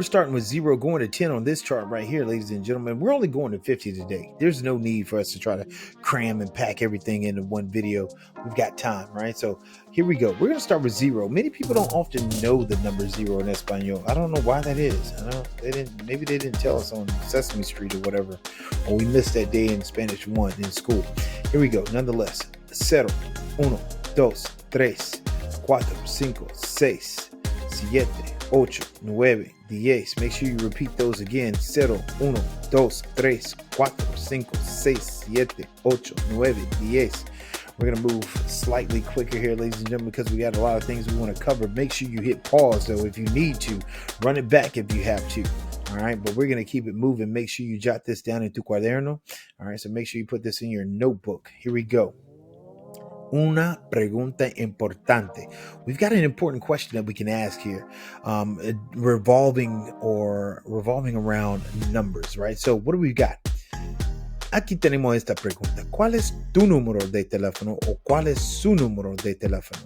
We're starting with 0 going to 10 on this chart right here, ladies and gentlemen. We're only going to 50 today. There's no need for us to try to cram and pack everything into one video. We've got time, right? So here we go. We're going to start with 0. Many people don't often know the number 0 in Espanol. I don't know why that is. Maybe they didn't tell us on Sesame Street or whatever, or we missed that day in Spanish 1 in school. Here we go. Nonetheless, 0, 1, 2, 3, 4, 5, 6, 7, 8, 9, 10. Make sure you repeat those again. 0, 1, 2, 3, 4, 5, 6, 7, 8, 9, 10. We're going to move slightly quicker here, ladies and gentlemen, because we got a lot of things we want to cover. Make sure you hit pause, though, if you need to. Run it back if you have to. All right, but we're going to keep it moving. Make sure you jot this down in tu cuaderno. All right, so make sure you put this in your notebook. Here we go. Una pregunta importante. We've got an important question that we can ask here, revolving around numbers, right? So what do we got? Aquí tenemos esta pregunta. ¿Cuál es tu número de teléfono o cuál es su número de teléfono?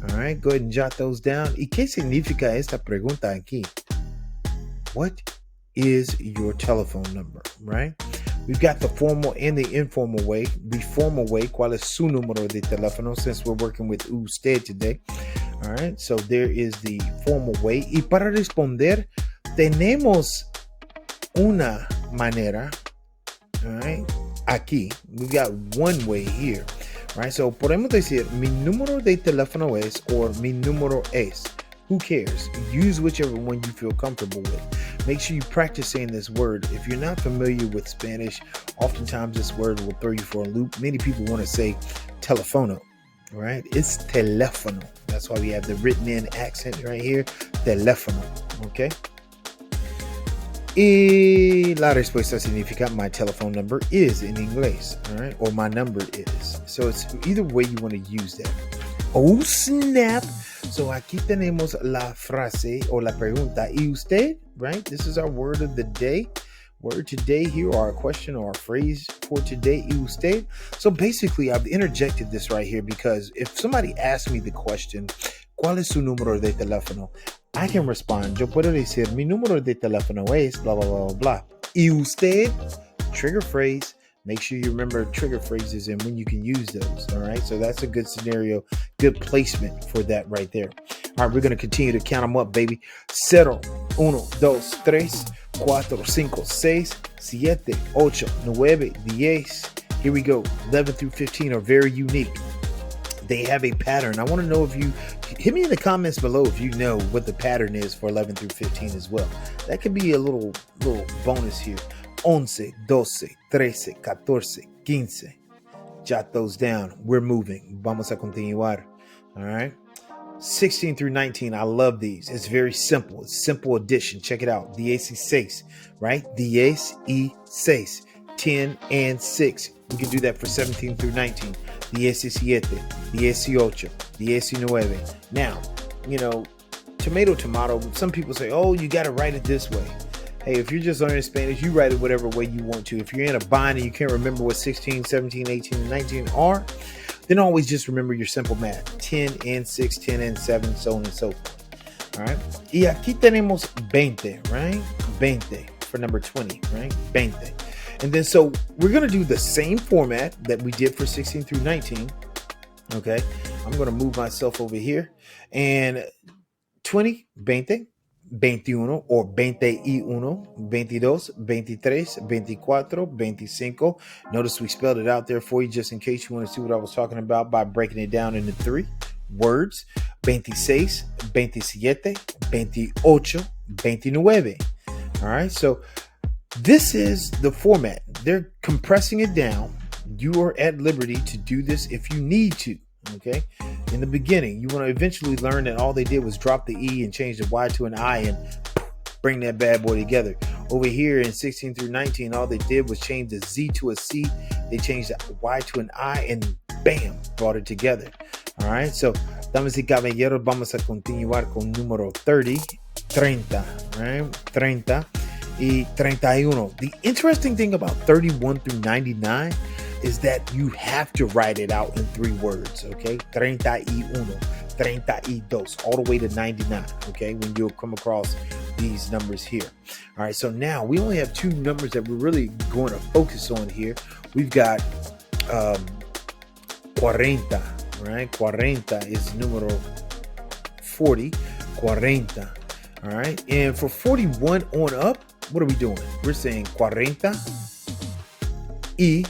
All right, go ahead and jot those down. ¿Y qué significa esta pregunta aquí? What is your telephone number, right? We've got the formal and the informal way. The formal way, ¿cuál es su número de teléfono? Since we're working with usted today. All right, so there is the formal way. Y para responder, tenemos una manera. All right, aquí. We've got one way here, right? So podemos decir, mi número de teléfono es, or mi número es. Who cares? Use whichever one you feel comfortable with. Make sure you practice saying this word. If you're not familiar with Spanish, oftentimes this word will throw you for a loop. Many people want to say telefono, right? It's teléfono. That's why we have the written in accent right here. Teléfono, okay? Y la respuesta significa my telephone number is in inglés, all right? Or my number is. So it's either way you want to use that. Oh, snap. So aquí tenemos la frase o la pregunta. ¿Y usted? Right? This is our word of the day. Word today here, or our question or our phrase for today. ¿Y usted? So basically, I've interjected this right here because if somebody asks me the question, ¿cuál es su número de teléfono? I can respond. Yo puedo decir, mi número de teléfono es blah, blah, blah, blah. ¿Y usted? Trigger phrase. Make sure you remember trigger phrases and when you can use those. All right. So that's a good scenario, good placement for that right there. All right. We're going to continue to count them up, baby. 0, 1, 2, 3, 4, 5, 6, 7, 8, 9, 10. Here we go. 11 through 15 are very unique. They have a pattern. I want to know if you hit me in the comments below if you know what the pattern is for 11 through 15 as well. That could be a little bonus here. 11, 12, 13, 14, 15. Jot those down. We're moving. Vamos a continuar. All right. 16 through 19. I love these. It's very simple. It's simple addition. Check it out. 16, right? 16. 10 and 6. We can do that for 17 through 19. 17, 18, 19. Now, tomato. Some people say, oh, you got to write it this way. Hey, if you're just learning Spanish, you write it whatever way you want to. If you're in a bind and you can't remember what 16, 17, 18, and 19 are, then always just remember your simple math. 10 and 6, 10 and 7, so on and so forth. All right. Y aquí tenemos 20, right? 20 for number 20, right? 20. And then so we're going to do the same format that we did for 16 through 19. Okay. I'm going to move myself over here. And 20, 20. 21 or 21, 22, 23, 24, 25. Notice we spelled it out there for you just in case you want to see what I was talking about by breaking it down into 3 words. 26, 27, 28, 29. All right. So this is the format. They're compressing it down. You are at liberty to do this if you need to. Okay. In the beginning, you want to eventually learn that all they did was drop the E and change the Y to an I and bring that bad boy together. Over here in 16 through 19, all they did was change the Z to a C. They changed the Y to an I and bam, brought it together. All right. So, damas y caballeros, vamos a continuar con número 30, right? 30 y 31. The interesting thing about 31 through 99 is that you have to write it out in 3 words, okay? 31, 32, all the way to 99, okay? When you'll come across these numbers here. All right, so now we only have two numbers that we're really going to focus on here. We've got 40, right? 40 is número 40, 40. All right, and for 41 on up, what are we doing? We're saying 40 y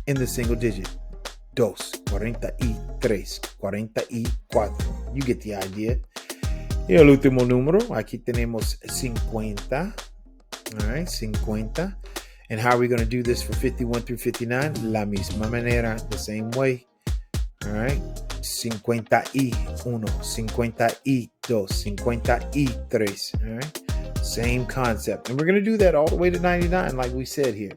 in the single digit. 2, 43, 44. You get the idea. Y el último número, aquí tenemos 50. All right, 50. And how are we going to do this for 51 through 59? La misma manera, the same way. All right, 51, 52, 53. All right, same concept. And we're going to do that all the way to 99, like we said here.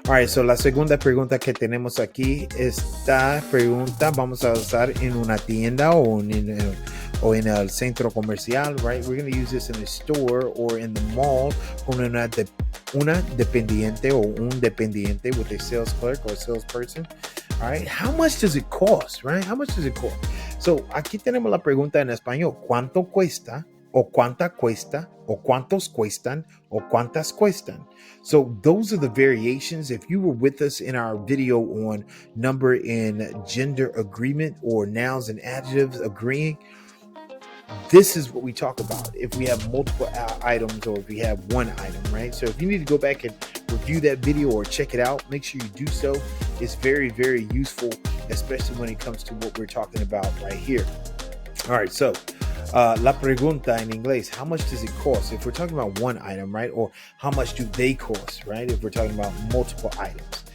All right, so la segunda pregunta que tenemos aquí, esta pregunta vamos a usar en una tienda o en el centro comercial, right? We're going to use this in a store or in the mall con una dependiente o un dependiente with a sales clerk or a salesperson. All right, how much does it cost, right? How much does it cost? So aquí tenemos la pregunta en español. ¿Cuánto cuesta? O cuánta cuesta? O cuántos cuestan? O cuántas cuestan? So those are the variations. If you were with us in our video on number and gender agreement or nouns and adjectives agreeing, this is what we talk about if we have multiple items or if we have one item, right? So if you need to go back and review that video or check it out, make sure you do so. It's very, very useful, especially when it comes to what we're talking about right here. All right, so la pregunta en inglés, how much does it cost? If we're talking about one item, right? Or how much do they cost, right? If we're talking about multiple items.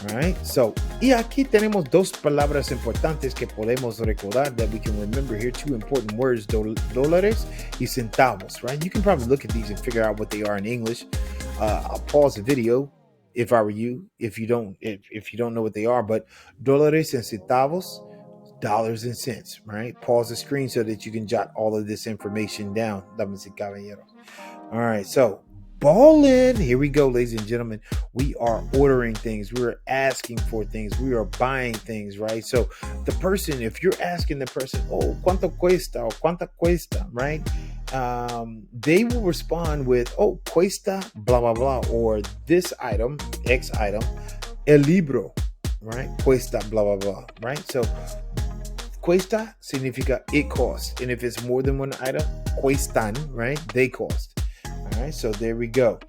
All right, so y aquí tenemos dos palabras importantes que podemos recordar that we can remember here. Two important words, dólares y centavos, right? You can probably look at these and figure out what they are in English. I'll pause the video if I were you, if you don't know what they are, but dólares and centavos, dollars and cents, right? Pause the screen so that you can jot all of this information down, damas y caballeros. All right, so ballin'. Here we go, ladies and gentlemen. We are ordering things. We're asking for things. We are buying things, right? So the person, if you're asking the person, oh, ¿cuánto cuesta? Or ¿cuánta cuesta? Right? They will respond with, oh, cuesta, blah, blah, blah. Or this item, X item, el libro, right? Cuesta, blah, blah, blah, right? So cuesta significa it costs. And if it's more than one item, cuestan, right? They cost. All right, so there we go.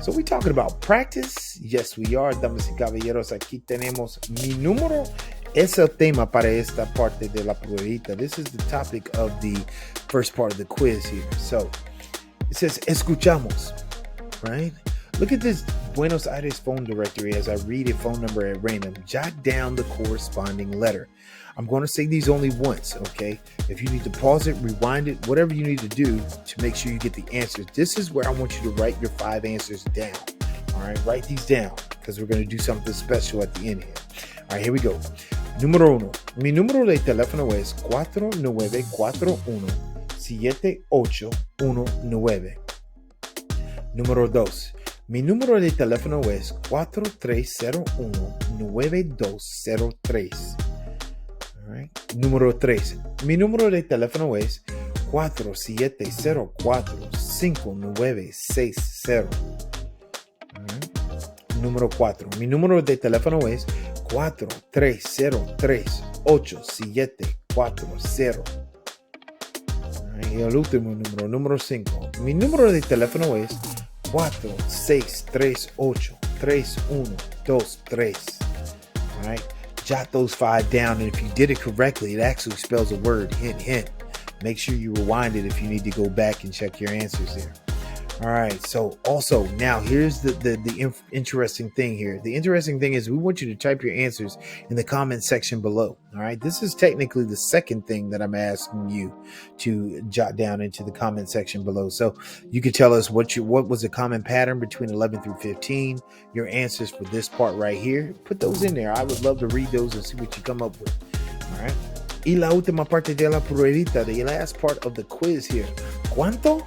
So we're talking about practice. Yes, we are, damas y caballeros. Aquí tenemos mi número. Es el tema para esta parte de la pruebita. This is the topic of the first part of the quiz here. So it says, escuchamos, right? Look at this Buenos Aires phone directory as I read a phone number at random. Jot down the corresponding letter. I'm going to say these only once, okay? If you need to pause it, rewind it, whatever you need to do to make sure you get the answers. This is where I want you to write your 5 answers down. All right, write these down because we're going to do something special at the end here. All right, here we go. Número 1. Mi número de teléfono es 4941-7819. Número 2. Mi número de teléfono es 4301-9203. Right. Número 3. Mi número de teléfono es 4704-5960. Right. Número 4. Mi número de teléfono es 4303-8740. Right. Y el último número, número 5. Mi número de teléfono es 4638-3123. All right. Jot those 5 down, and if you did it correctly, it actually spells a word. Hint, hint. Make sure you rewind it if you need to go back and check your answers there. All right. So also now here's the interesting thing here. The interesting thing is we want you to type your answers in the comment section below. All right. This is technically the second thing that I'm asking you to jot down into the comment section below. So you can tell us what was the common pattern between 11 through 15, your answers for this part right here. Put those in there. I would love to read those and see what you come up with. All right. Y la última parte de la pruebita, the last part of the quiz here. ¿Cuánto?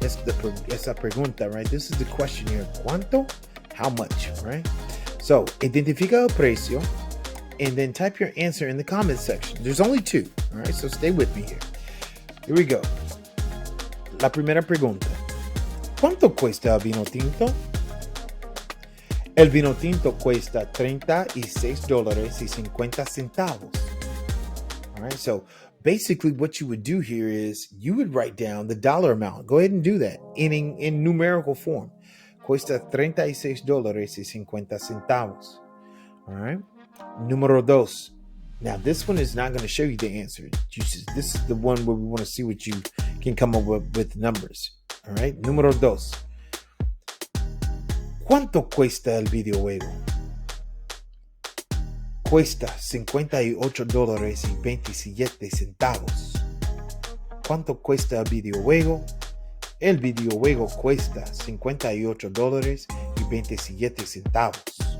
Esa pregunta, right? This is the question here. ¿Cuánto? How much, right? So, identifica el precio and then type your answer in the comment section. There's only 2, all right? So stay with me here. Here we go. la primera pregunta. ¿Cuánto cuesta el vino tinto? El vino tinto cuesta $36.50. All right, so basically what you would do here is you would write down the dollar amount. Go ahead and do that in numerical form. Cuesta $36.50. All right. Número dos. Now, this one is not going to show you the answer. This is the one where we want to see what you can come up with numbers. All right. Número dos. ¿Cuánto cuesta el videojuego? Cuesta $58.27. ¿Cuánto cuesta el videojuego? El videojuego cuesta $58.27.